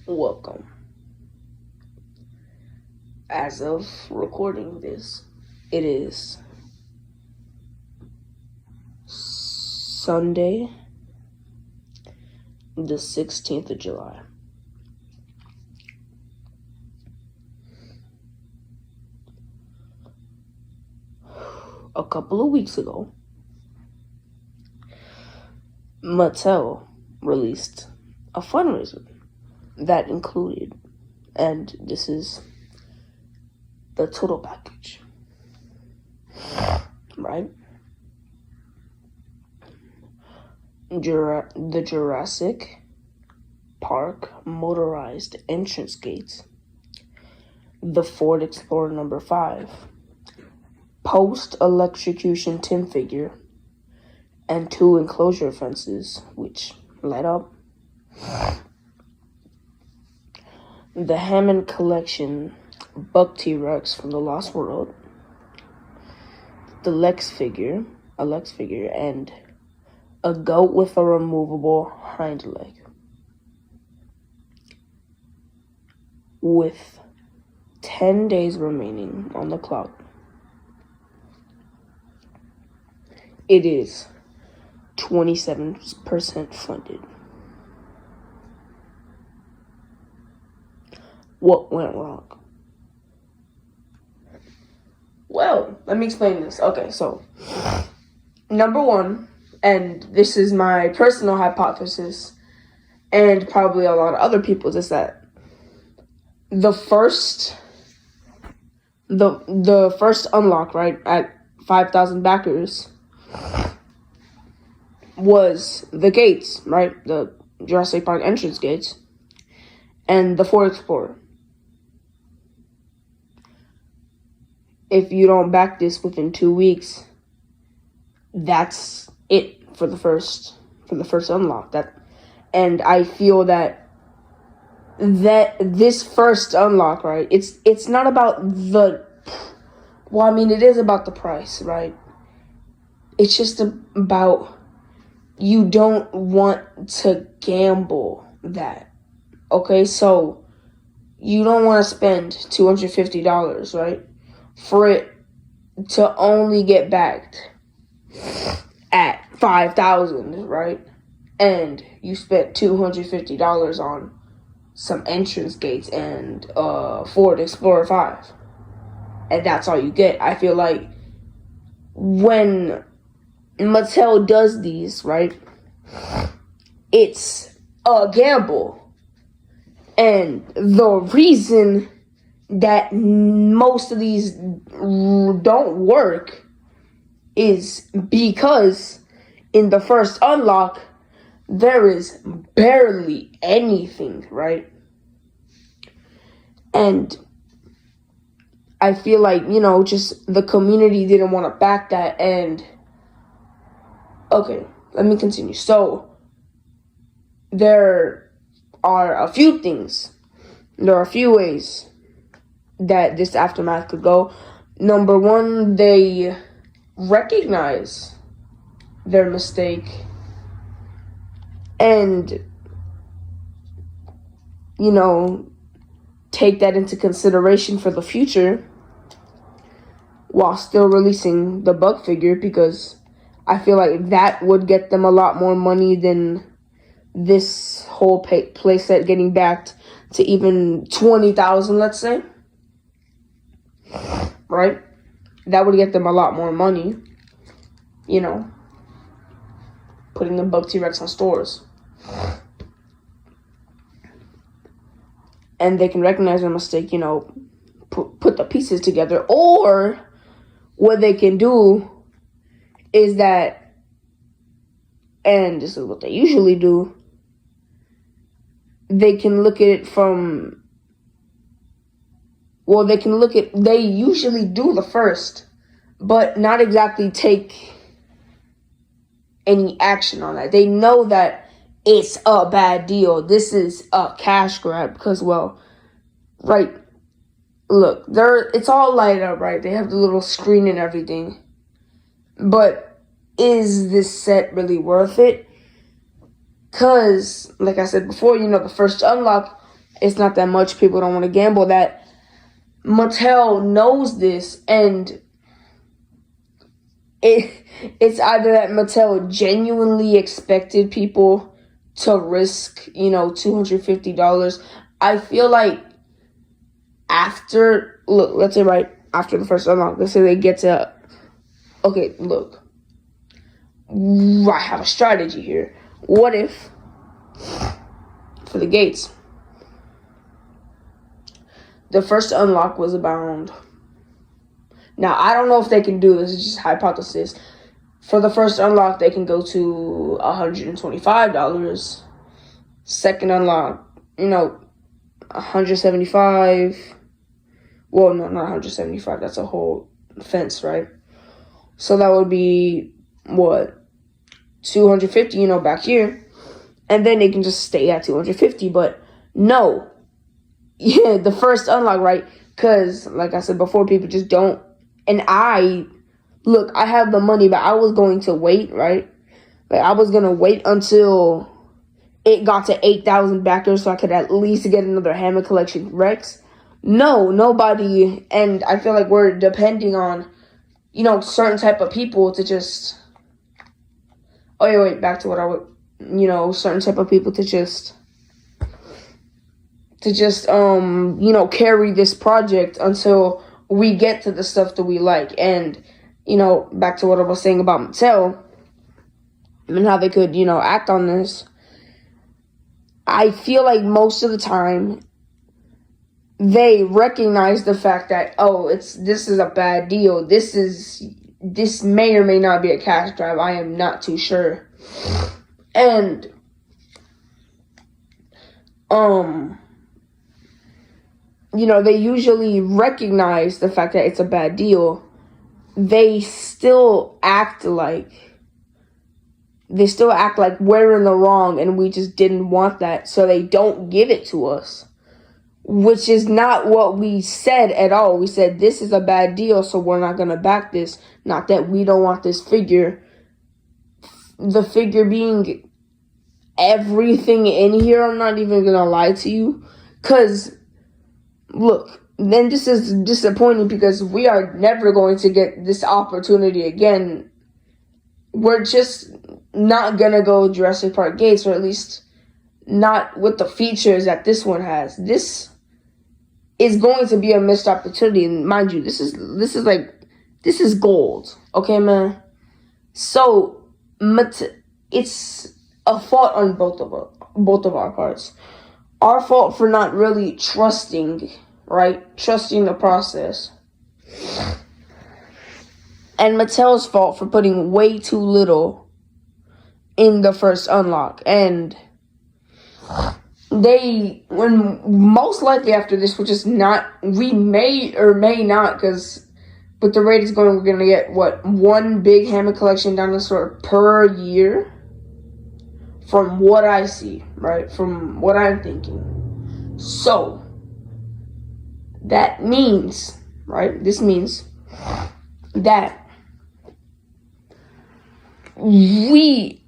Welcome. As of recording this, it is Sunday, the 16th of July. A couple of weeks ago, Mattel released a fundraiser that included, and this is the total package, right? The Jurassic Park motorized entrance gates, the Ford Explorer number 5, post-electrocution tin figure, and 2 enclosure fences, which light up. The Hammond Collection Buck T-Rex from the Lost World, the Lex figure, and a goat with a removable hind leg. With 10 days remaining on the clock, it is 27% funded. What went wrong? Well, let me explain this. Okay, so number one, and this is my personal hypothesis, and probably a lot of other people's, is that the first unlock, right, at 5,000 backers was the gates, right, the Jurassic Park entrance gates, and the Ford Explorer. If you don't back this within 2 weeks, that's it for the first unlock. And I feel that this first unlock, right? It's not about it is about the price, right? It's just about, you don't want to gamble that. Okay, so you don't want to spend $250, right, for it to only get backed at 5,000, right? And you spent $250 on some entrance gates and Ford Explorer 5, and that's all you get. I feel like when Mattel does these, right, it's a gamble. And the reason that most of these don't work is because in the first unlock, there is barely anything, right? And I feel like, just the community didn't want to back that. And okay, let me continue. So there are a few things. There are a few ways that this aftermath could go. Number one, they recognize their mistake and, take that into consideration for the future while still releasing the Buck figure, because I feel like that would get them a lot more money than this whole playset getting backed to even 20,000, let's say. Right? That would get them a lot more money, putting the Buck T-Rex on stores. And they can recognize their mistake, put the pieces together. Or what they can do is that, and this is what they usually do, they can look at it from, they usually do the first, but not exactly take any action on that. They know that it's a bad deal. This is a cash grab because, right, look, it's all light up, right? They have the little screen and everything. But is this set really worth it? Because, like I said before, the first unlock, it's not that much. People don't want to gamble. That Mattel knows this, and it's either that Mattel genuinely expected people to risk, $250. I feel like let's say right after the first unlock, let's say they get to, okay, look, I have a strategy here. What if, for the gates, the first unlock was about, now I don't know if they can do this, it's just hypothesis. For the first unlock, they can go to $125. Second unlock, $175. Well, no, not $175. That's a whole fence, right? So that would be what, $250, back here, and then they can just stay at $250. But no, yeah, the first unlock, right? Because like I said before, people just don't. And I have the money, but I was going to wait, right? Like I was gonna wait until it got to 8,000 backers so I could at least get another Hammer Collection Rex. No, nobody, and I feel like we're depending on, certain type of people to just, back to what I would, certain type of people to just, carry this project until we get to the stuff that we like. And, back to what I was saying about Mattel and how they could, act on this. I feel like most of the time they recognize the fact that, this is a bad deal. This may or may not be a cash grab. I am not too sure. And, they usually recognize the fact that it's a bad deal. They still act like we're in the wrong and we just didn't want that, so they don't give it to us, which is not what we said at all. We said this is a bad deal, so we're not going to back this. Not that we don't want this figure. The figure being everything in here, I'm not even going to lie to you, because look, then this is disappointing because we are never going to get this opportunity again. We're just not going to go Jurassic Park gates, or at least not with the features that this one has. This is going to be a missed opportunity, and mind you, this is gold, okay, man? So it's a fault on both of our parts. Our fault for not really trusting, right? Trusting the process. And Mattel's fault for putting way too little in the first unlock. And when most likely after this, we may or may not, because with the rate it's going, we're going to get, one big Hammer Collection dinosaur per year? From what I see, right? From what I'm thinking. So, that means, right? This means that and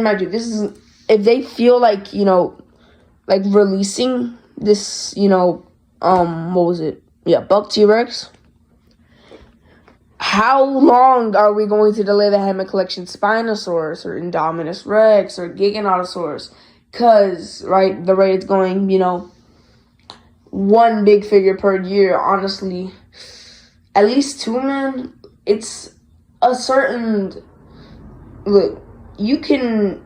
mind you, this is, if they feel like, like releasing this, what was it? Yeah, Buck T-Rex. How long are we going to delay the Hammer Collection Spinosaurus or Indominus Rex or Giganotosaurus? Because, right, the rate is going, one big figure per year. Honestly, at least two, man. It's a certain, look, you can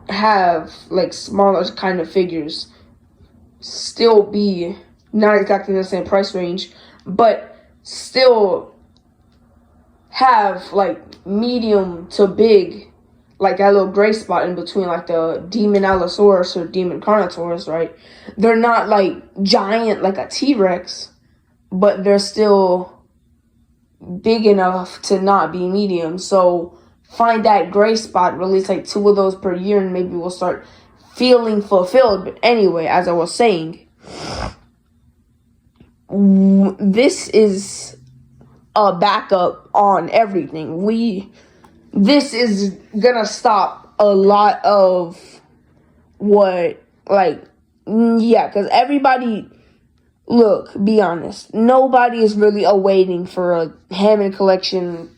have, like, smaller kind of figures still be not exactly in the same price range, but still have, like, medium to big, like that little gray spot in between, like the Demon Allosaurus or Demon Carnotaurus, right? They're not, like, giant like a T-Rex, but they're still big enough to not be medium. So find that gray spot, release like 2 of those per year, and maybe we'll start feeling fulfilled. But anyway, as I was saying, this is a backup on everything. This is gonna stop a lot of what, like, Yeah, because everybody, look, be honest, nobody is really awaiting for a Hammond Collection,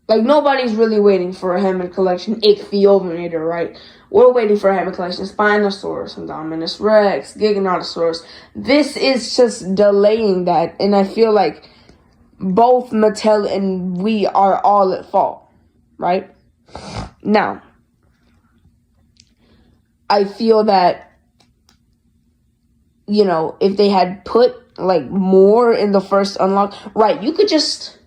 like, nobody's really waiting for a Hammond Collection Ichthyometer, right? We're waiting for a Hammond Collection Spinosaurus, Indominus Rex, Giganotosaurus. This is just delaying that, and I feel like both Mattel and we are all at fault, right? Now, I feel that, you know, if they had put, like, more in the first unlock, right, you could just,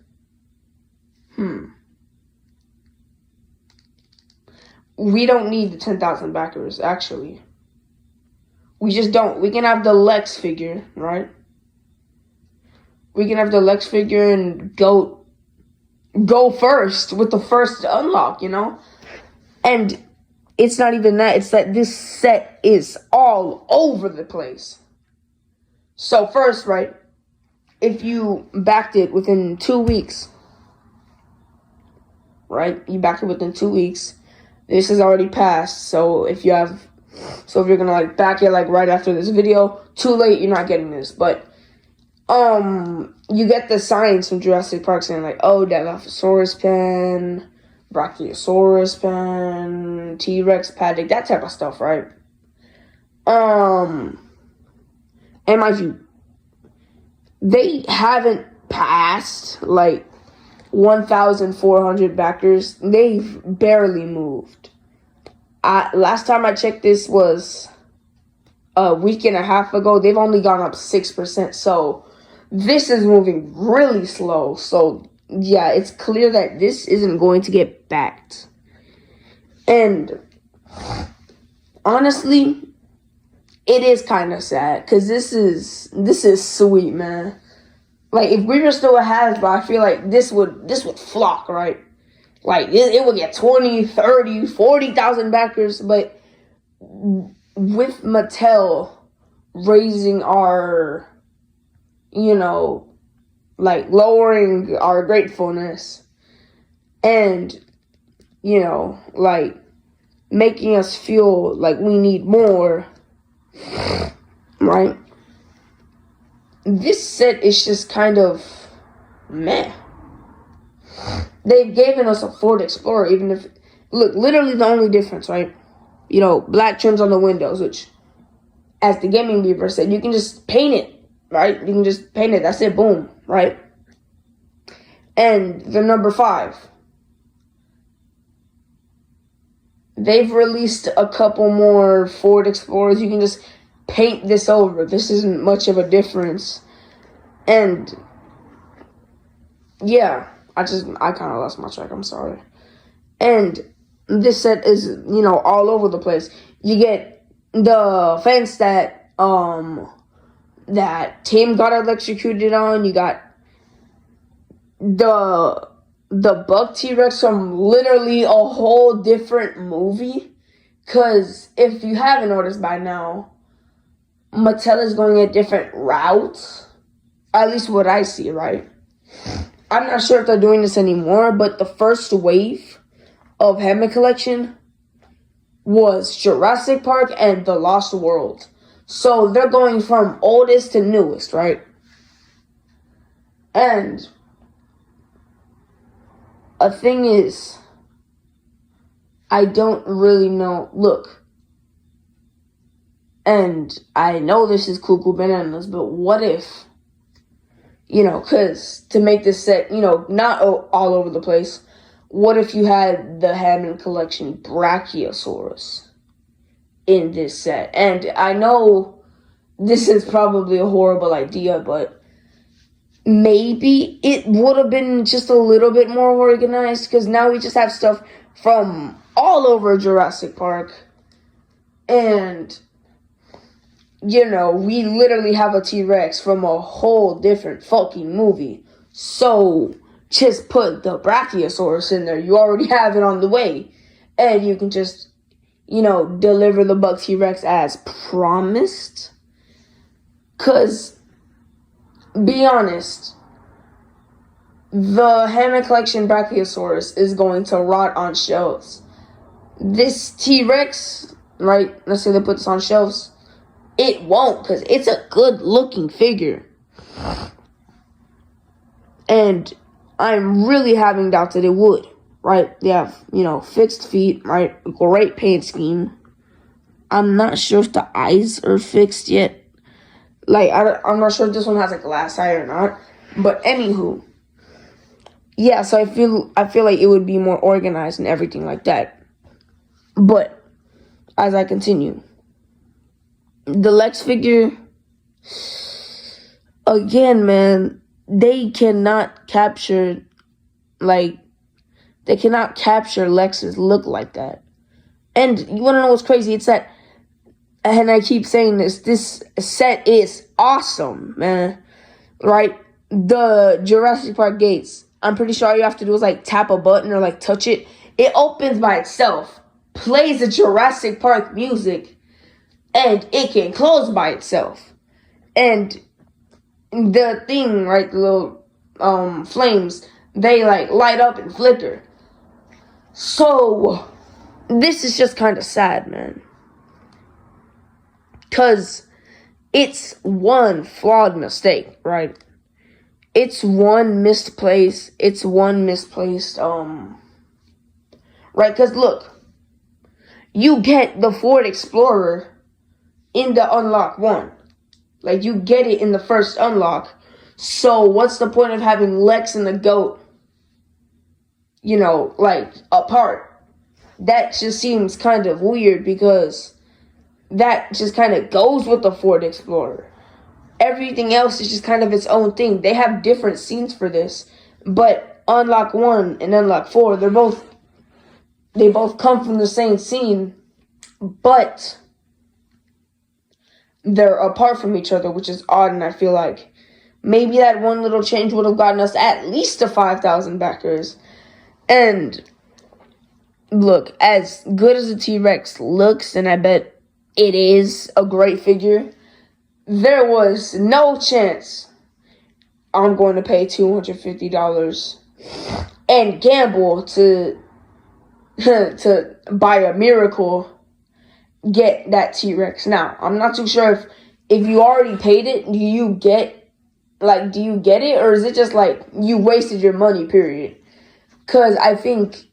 we don't need the 10,000 backers, actually. We just don't. We can have the Lex figure, right? We can have the Lex figure and go first with the first unlock, you know? And it's not even that. It's that this set is all over the place. So first, right, if you backed it within 2 weeks, right? You backed it within 2 weeks. This has already passed. So if you're gonna like back it like right after this video, too late, you're not getting this. But you get the signs from Jurassic Park saying like, oh, Dilophosaurus pen, Brachiosaurus pen, T-Rex paddock, that type of stuff, right? And mind you, they haven't passed like 1,400 backers. They've barely moved. Last time I checked, this was a week and a half ago. They've only gone up 6%. So this is moving really slow. So yeah, it's clear that this isn't going to get backed. And honestly, it is kind of sad because this is sweet, man. Like, if we were still a Hasbro, I feel like this would flock, right? Like, it would get 20, 30, 40,000 backers. But with Mattel raising our, you know, like, lowering our gratefulness and, you know, like, making us feel like we need more, right? This set is just kind of meh. They've given us a Ford Explorer, even if, look, literally the only difference, right? You know, black trims on the windows, which, as the Gaming Beaver said, you can just paint it, right? You can just paint it, that's it, boom, right? And the number 5. They've released a couple more Ford Explorers. You can just paint this over. This isn't much of a difference. And yeah, I kind of lost my track. I'm sorry. And this set is, you know, all over the place. You get the fence that Tim got electrocuted on. You got the Buck T-Rex from literally a whole different movie. Because if you haven't noticed by now, Mattel is going a different route. At least what I see, right? I'm not sure if they're doing this anymore, but the first wave of Hammond Collection was Jurassic Park and The Lost World. So they're going from oldest to newest, right? And a thing is, I don't really know. Look, and I know this is cuckoo bananas, but what if, you know, because to make this set, you know, not all over the place, what if you had the Hammond Collection Brachiosaurus in this set? And I know this is probably a horrible idea, but maybe it would have been just a little bit more organized, because now we just have stuff from all over Jurassic Park. And, you know, we literally have a T-Rex from a whole different fucking movie. So just put the Brachiosaurus in there. You already have it on the way. And you can just, you know, deliver the Buck T-Rex as promised. Because, be honest, the Hammond Collection Brachiosaurus is going to rot on shelves. This T-Rex, right, let's say they put this on shelves, it won't, because it's a good-looking figure. And I'm really having doubts that it would, right? They have, fixed feet, right? Great paint scheme. I'm not sure if the eyes are fixed yet. Like, I'm not sure if this one has a glass eye or not. But anywho, yeah, so I feel like it would be more organized and everything like that. But as I continue, the Lex figure, again, man, they cannot capture Lex's look like that. And you want to know what's crazy? It's that, and I keep saying this set is awesome, man. Right? The Jurassic Park gates, I'm pretty sure all you have to do is like tap a button or like touch it. It opens by itself, plays the Jurassic Park music, and it can close by itself. And the thing, right, the little flames, they like light up and flicker. So this is just kind of sad, man. Because it's one flawed mistake, right? It's one misplaced, right? Because look, you get the Ford Explorer in the Unlock 1. Like, you get it in the first unlock. So what's the point of having Lex and the goat, apart? That just seems kind of weird, because that just kind of goes with the Ford Explorer. Everything else is just kind of its own thing. They have different scenes for this. But Unlock 1 and Unlock 4, they both come from the same scene, but they're apart from each other, which is odd, and I feel like maybe that one little change would have gotten us at least to 5,000 backers. And look, as good as the T-Rex looks, and I bet it is a great figure, there was no chance I'm going to pay $250 and gamble to buy a miracle, get that T-Rex. Now, I'm not too sure if you already paid it, do you get it, or is it just like you wasted your money, period? Because I think,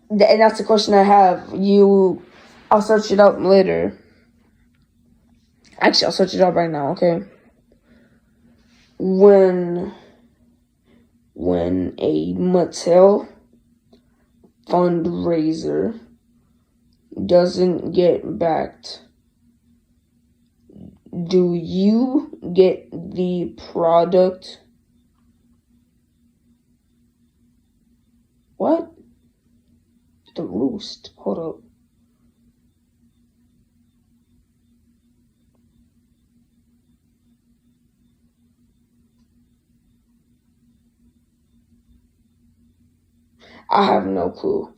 and that's the question I have, I'll search it up later. Actually, I'll search it up right now, okay? When a Mattel fundraiser doesn't get backed, do you get the product? What? The Roost. Hold up. I have no clue.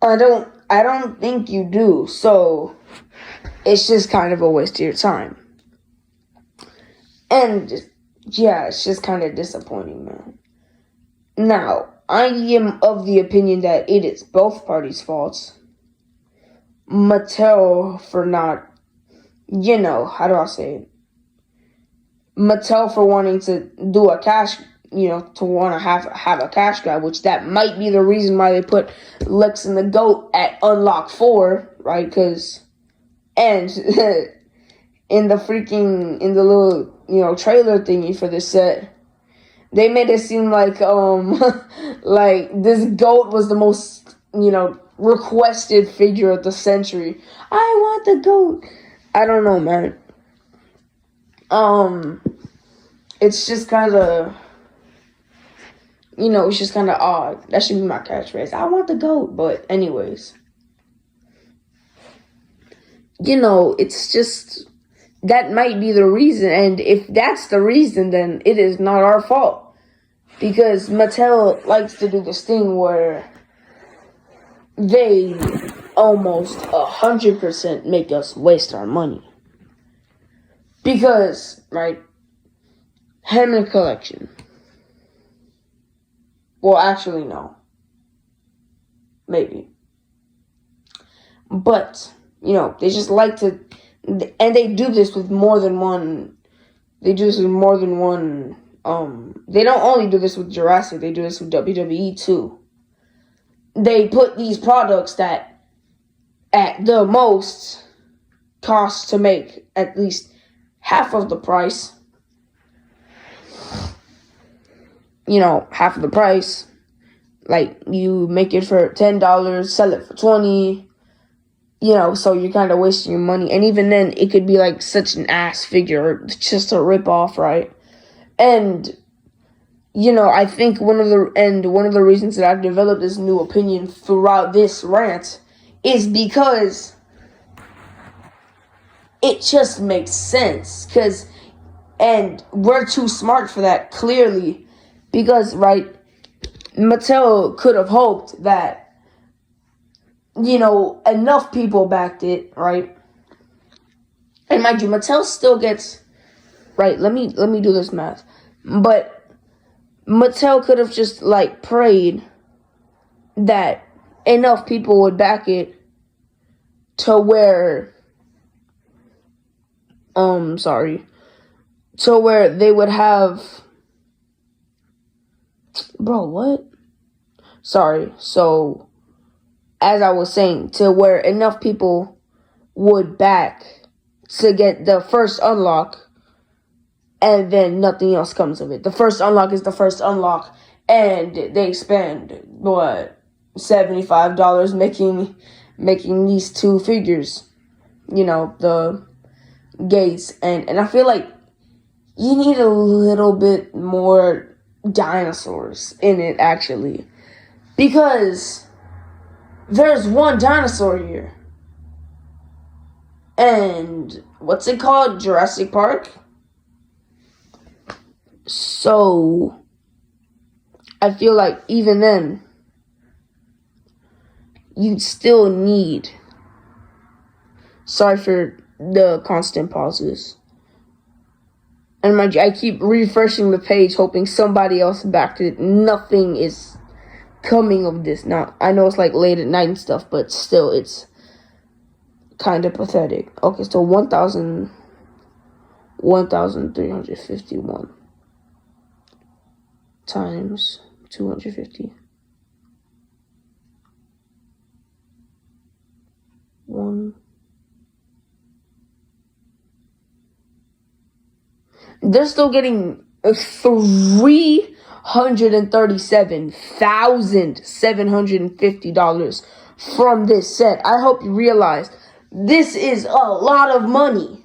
I don't think you do, so it's just kind of a waste of your time. And yeah, it's just kind of disappointing, man. Now, I am of the opinion that it is both parties' faults. Mattel for not, how do I say it? Mattel for wanting to do a cash, to want to have a cash grab, which that might be the reason why they put Lex and the Goat at Unlock 4, right? And in the little, trailer thingy for this set, they made it seem like, like this goat was the most, requested figure of the century. I want the goat. I don't know, man. It's just kind of, it's just kind of odd. That should be my catchphrase. I want the goat. But anyways, it's just, that might be the reason. And if that's the reason, then it is not our fault. Because Mattel likes to do this thing where they almost 100% make us waste our money. Because, right, Hammond Collection. Well, actually, no. Maybe. But, they just like to, and they do this with more than one, they do this with more than one, they don't only do this with Jurassic, they do this with WWE too. They put these products that, at the most, cost to make at least half of the price. Half of the price. Like, you make it for $10, sell it for $20. So you're kind of wasting your money. And even then, it could be like such an ass figure, just a rip off, right? And, I think one of the reasons that I've developed this new opinion throughout this rant is because it just makes sense. And we're too smart for that, clearly. Because, right, Mattel could have hoped that, enough people backed it, right? And mind you, Mattel still gets, right, let me do this math. But Mattel could have just, prayed that enough people would back it to where, to where they would have, bro, what? Sorry, so, as I was saying, to where enough people would back to get the first unlock, and then nothing else comes of it. The first unlock is the first unlock, and they spend, $75 making these two figures, the gates, and I feel like you need a little bit more dinosaurs in it, actually, because there's one dinosaur here. And what's it called? Jurassic Park? So I feel like even then, you'd still need, sorry for the constant pauses. And mind you, I keep refreshing the page hoping somebody else backed it. Nothing is coming of this. Now, I know it's late at night and stuff, but still, it's kind of pathetic. Okay, so 1,351 times 250. 1. They're still getting $337,750 from this set. I hope you realize this is a lot of money.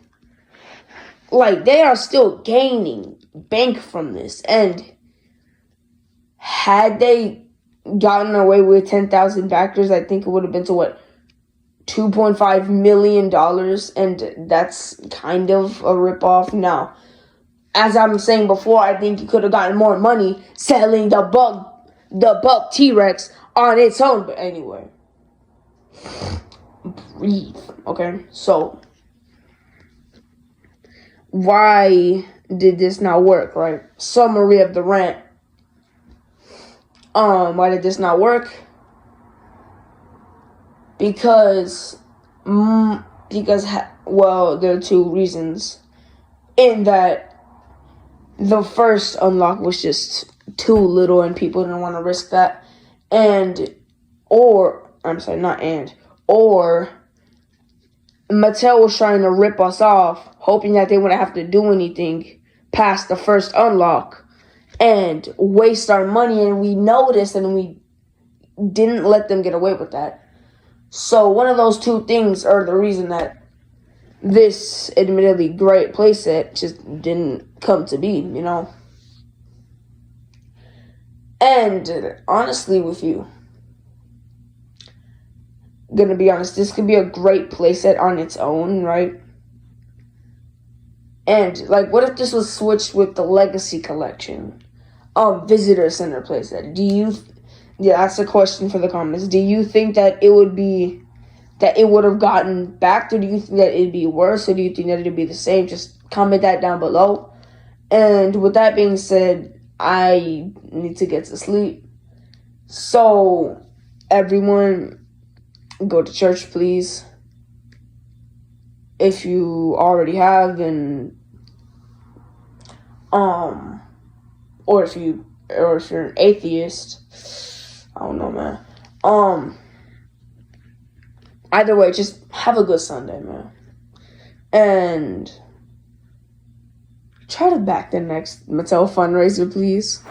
They are still gaining bank from this. And had they gotten away with 10,000 backers, I think it would have been to $2.5 million. And that's kind of a ripoff now. As I'm saying before, I think you could have gotten more money selling the Buck T-Rex on its own. But anyway, breathe. Okay, so why did this not work? Right? Summary of the rant. Why did this not work? Because there are two reasons. In that, the first unlock was just too little and people didn't want to risk that. Or Mattel was trying to rip us off, hoping that they wouldn't have to do anything past the first unlock and waste our money. And we noticed and we didn't let them get away with that. So one of those two things are the reason that this admittedly great playset just didn't come to be, And honestly with you, gonna be honest, this could be a great playset on its own, right? And what if this was switched with the Legacy Collection, Visitor Center playset? Yeah, that's a question for the comments. Do you think that it would have gotten back, or do you think that it'd be worse, or do you think that it'd be the same? Just comment that down below. And with that being said, I need to get to sleep. So, everyone, go to church, please. If you already have, and or if you're an atheist, I don't know, man. Either way, just have a good Sunday, man. And try to back the next Mattel fundraiser, please.